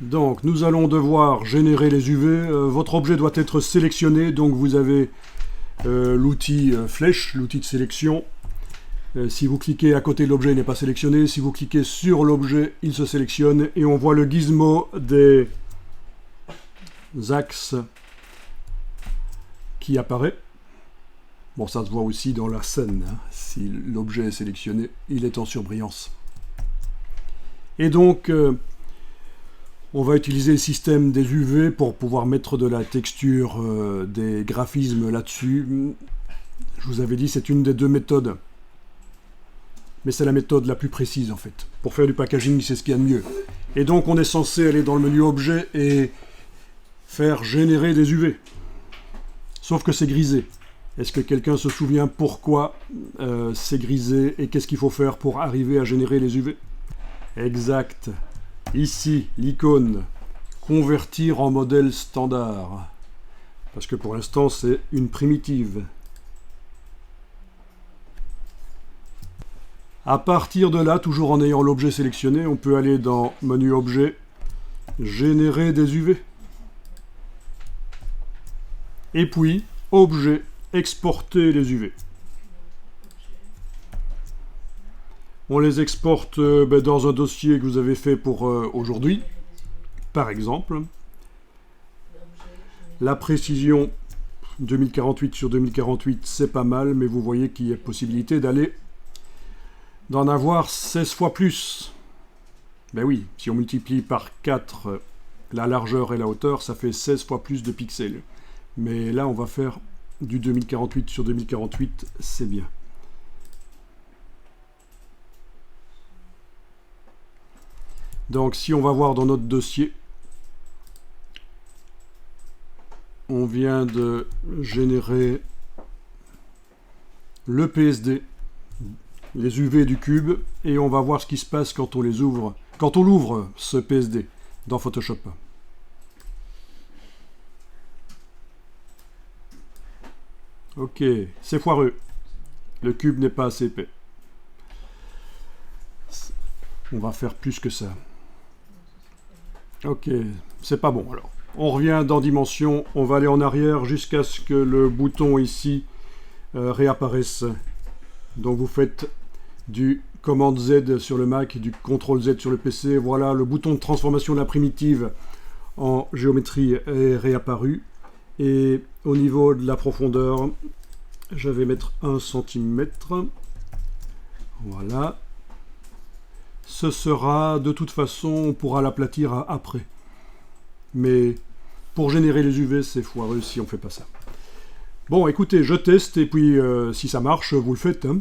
Donc, nous allons devoir générer les UV. Votre objet doit être sélectionné, donc vous avez l'outil flèche, l'outil de sélection. Si vous cliquez à côté de l'objet, il n'est pas sélectionné. Si vous cliquez sur l'objet, il se sélectionne. Et on voit le gizmo des axes qui apparaît. Bon, ça se voit aussi dans la scène. Hein. Si l'objet est sélectionné, il est en surbrillance. Et donc, on va utiliser le système des UV pour pouvoir mettre de la texture, des graphismes là-dessus. Je vous avais dit, c'est une des deux méthodes. Mais c'est la méthode la plus précise, en fait. Pour faire du packaging, c'est ce qu'il y a de mieux. Et donc, on est censé aller dans le menu objet et faire générer des UV. Sauf que c'est grisé. Est-ce que quelqu'un se souvient pourquoi c'est grisé et qu'est-ce qu'il faut faire pour arriver à générer les UV? Exact. Ici, l'icône convertir en modèle standard. Parce que pour l'instant, c'est une primitive. À partir de là, toujours en ayant l'objet sélectionné, on peut aller dans menu objet, générer des UV. Et puis, objet, exporter les UV. On les exporte dans un dossier que vous avez fait pour aujourd'hui, par exemple. La précision 2048 sur 2048, c'est pas mal, mais vous voyez qu'il y a possibilité d'en avoir 16 fois plus. Ben oui, si on multiplie par 4 la largeur et la hauteur, ça fait 16 fois plus de pixels. Mais là, on va faire du 2048 sur 2048, c'est bien. Donc, si on va voir dans notre dossier, on vient de générer le PSD, les UV du cube, et on va voir ce qui se passe quand on les ouvre, quand on l'ouvre, ce PSD, dans Photoshop. Ok, c'est foireux. Le cube n'est pas assez épais. On va faire plus que ça. Ok, c'est pas bon alors. On revient dans Dimension, on va aller en arrière jusqu'à ce que le bouton ici réapparaisse. Donc vous faites du commande Z sur le Mac, du CTRL Z sur le PC. Voilà, le bouton de transformation de la primitive en géométrie est réapparu. Et au niveau de la profondeur, je vais mettre 1 cm. Voilà. Ce sera, de toute façon, on pourra l'aplatir après. Mais pour générer les UV, c'est foireux si on ne fait pas ça. Bon, écoutez, je teste, et puis si ça marche, vous le faites. Hein.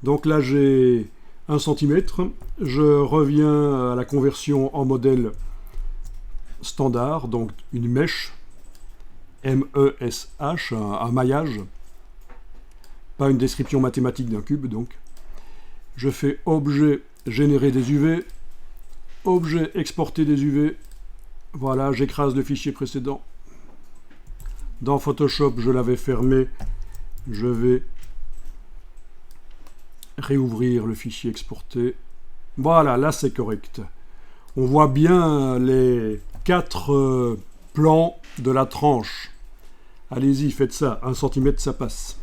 Donc là, j'ai 1 cm. Je reviens à la conversion en modèle standard, donc une mèche, M-E-S-H, un maillage. Pas une description mathématique d'un cube, donc. Je fais objet, générer des UV, objet, exporter des UV. Voilà, j'écrase le fichier précédent. Dans Photoshop, je l'avais fermé. Je vais réouvrir le fichier exporté. Voilà, là c'est correct. On voit bien les 4 plans de la tranche. Allez-y, faites ça. 1 cm, ça passe.